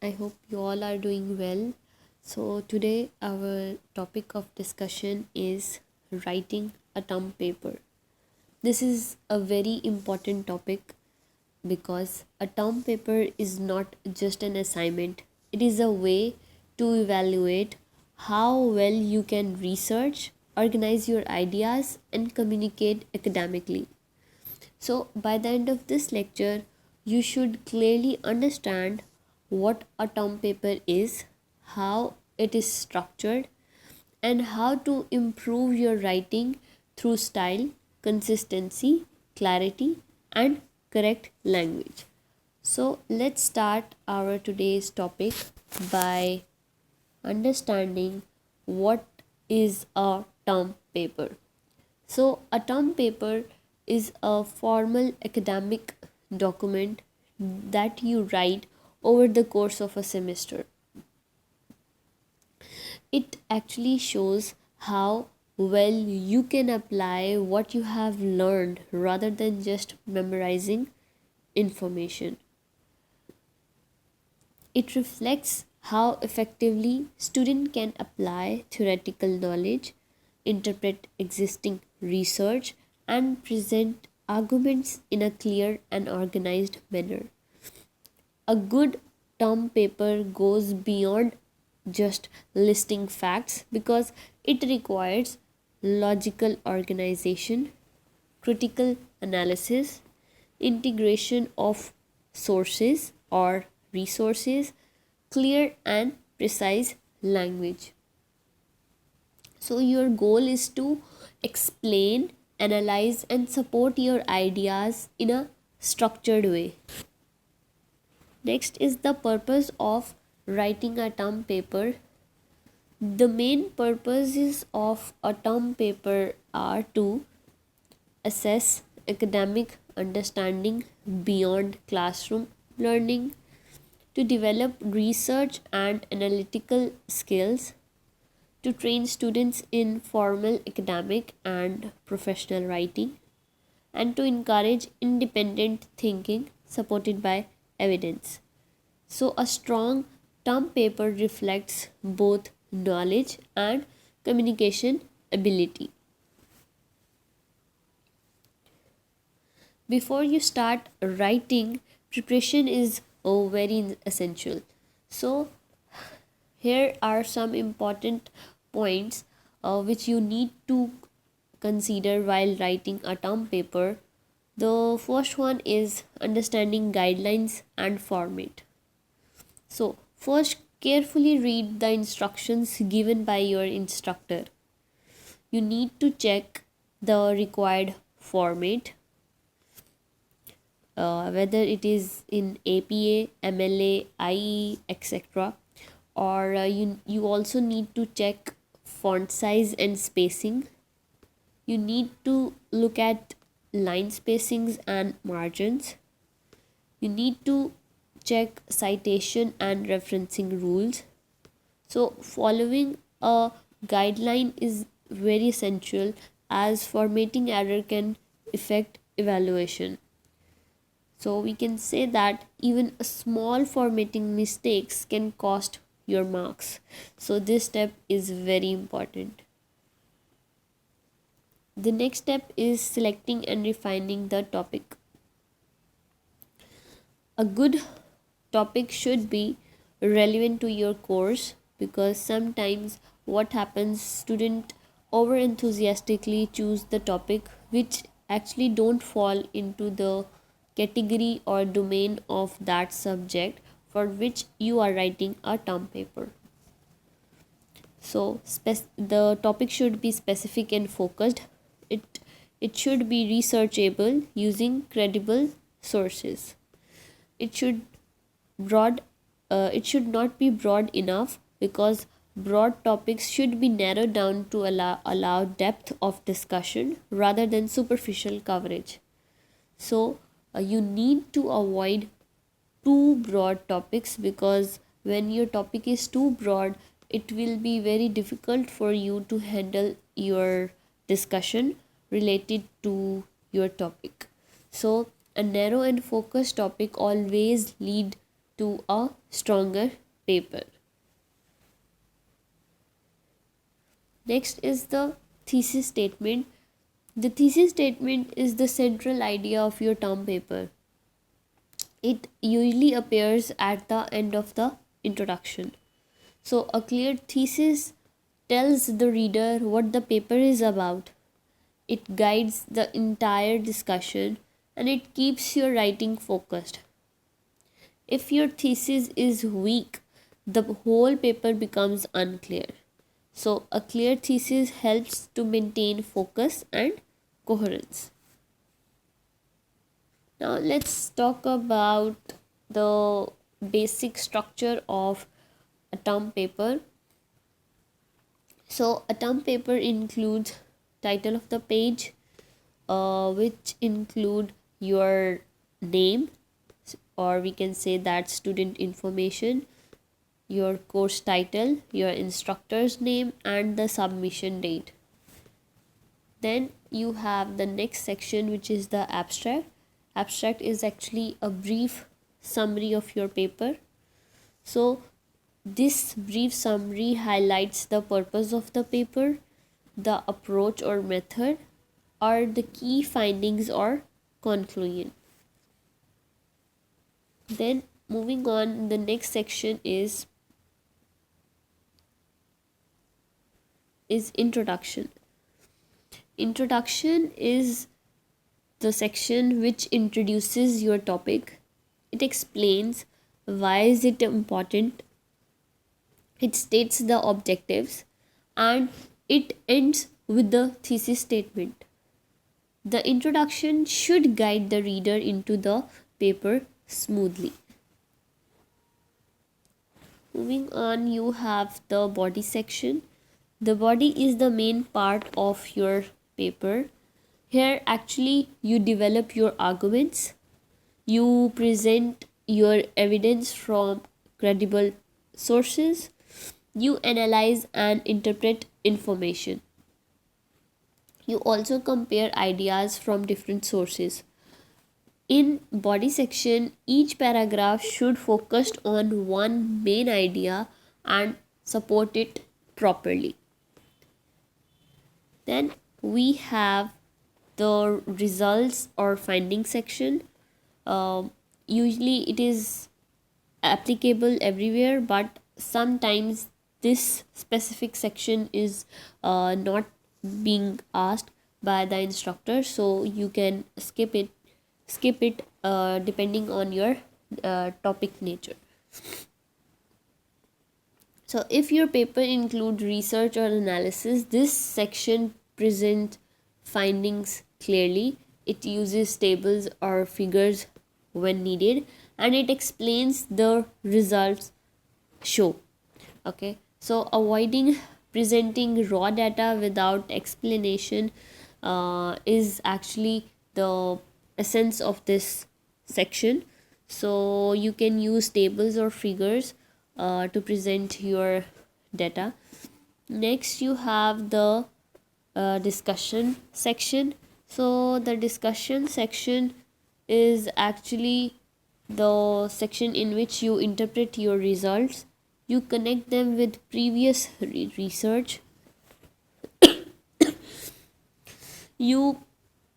I hope you all are doing well. So, today our topic of discussion is writing a term paper. This is a very important topic because a term paper is not just an assignment, it is a way to evaluate how well you can research, organize your ideas, and communicate academically. So, by the end of this lecture, you should clearly understand what a term paper is, how it is structured, and how to improve your writing through style, consistency, clarity, and correct language. So, let's start our today's topic by understanding what is a term paper. So, a term paper is a formal academic document that you write over the course of a semester. It actually shows how well you can apply what you have learned rather than just memorizing information. It reflects how effectively student can apply theoretical knowledge, interpret existing research, and present arguments in a clear and organized manner. A good term paper goes beyond just listing facts because it requires logical organization, critical analysis, integration of sources or resources, clear and precise language. So, your goal is to explain, analyze, and support your ideas in a structured way. Next is the purpose of writing a term paper. The main purposes of a term paper are to assess academic understanding beyond classroom learning, to develop research and analytical skills, to train students in formal academic and professional writing, and to encourage independent thinking supported by evidence. So, a strong term paper reflects both knowledge and communication ability. Before you start writing, preparation is very essential. So, here are some important points which you need to consider while writing a term paper. The first one is understanding guidelines and format. So, first, carefully read the instructions given by your instructor. You need to check the required format, whether it is in APA, MLA, IE, etc. Or you also need to check font size and spacing. You need to look at line spacings and margins. You need to check citation and referencing rules. So, following a guideline is very essential as formatting error can affect evaluation. So, we can say that even a small formatting mistakes can cost your marks. So, this step is very important. The next step is selecting and refining the topic. A good topic should be relevant to your course because sometimes what happens, student over enthusiastically choose the topic which actually don't fall into the category or domain of that subject for which you are writing a term paper. So the topic should be specific and focused. It should be researchable using credible sources. It should broad it should not be broad enough because broad topics should be narrowed down to allow depth of discussion rather than superficial coverage. So you need to avoid too broad topics because when your topic is too broad, it will be very difficult for you to handle your discussion related to your topic. So a narrow and focused topic always lead to a stronger paper. Next is the thesis statement. The thesis statement is the central idea of your term paper. It usually appears at the end of the introduction. So, a clear thesis tells the reader what the paper is about. It guides the entire discussion and it keeps your writing focused. If your thesis is weak, the whole paper becomes unclear. So, a clear thesis helps to maintain focus and coherence. Now, let's talk about the basic structure of a term paper. So, a term paper includes title of the page, which include your name, or we can say that student information, your course title, your instructor's name, and the submission date. Then you have the next section, which is the abstract. Abstract is actually a brief summary of your paper. So this brief summary highlights the purpose of the paper, the approach or method, or the key findings or conclusion. Then moving on, the next section is introduction. Introduction is the section which introduces your topic. It explains why is it important. It states the objectives and it ends with the thesis statement. The introduction should guide the reader into the paper smoothly. Moving on, you have the body section. The body is the main part of your paper. Here actually you develop your arguments, you present your evidence from credible sources, you analyze and interpret information. You also compare ideas from different sources. In body section, each paragraph should focus on one main idea and support it properly. Then we have the results or finding section. Usually it is applicable everywhere, but sometimes this specific section is not being asked by the instructor, so you can skip it depending on your topic nature. So if your paper includes research or analysis, this section presents findings clearly. It uses tables or figures when needed and it explains the results show. Okay, so avoiding presenting raw data without explanation is actually the essence of this section. So you can use tables or figures to present your data. Next you have the discussion section. So the discussion section is actually the section in which you interpret your results, you connect them with previous research, you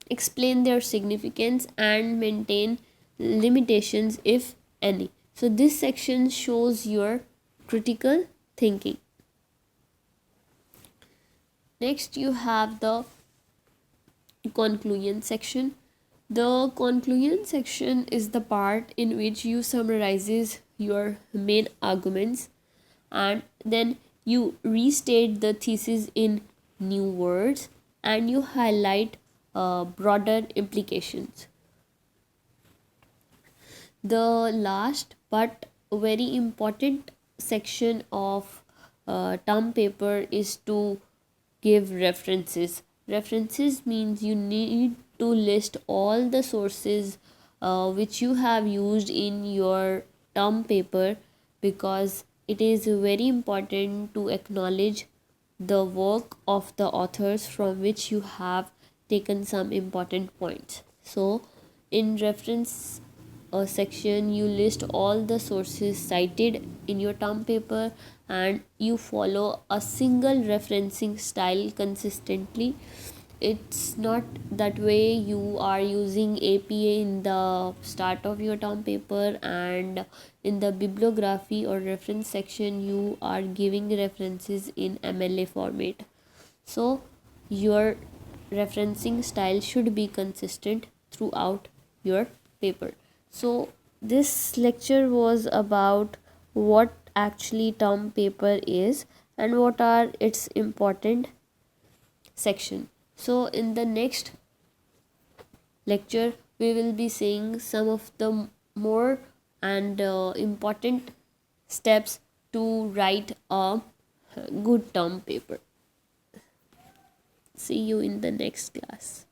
explain their significance and maintain limitations if any. So this section shows your critical thinking. Next you have the conclusion section. The conclusion section is the part in which you summarizes your main arguments and then you restate the thesis in new words and you highlight broader implications. The last but very important section of term paper is to give references. References means you need to list all the sources which you have used in your term paper, because it is very important to acknowledge the work of the authors from which you have taken some important points. So in reference section you list all the sources cited in your term paper, and you follow a single referencing style consistently. It's not that way you are using APA in the start of your term paper, and in the bibliography or reference section you are giving references in MLA format. So your referencing style should be consistent throughout your paper. So this lecture was about what actually term paper is and what are its important section. So in the next lecture we will be seeing some of the more and important steps to write a good term paper. See you in the next class.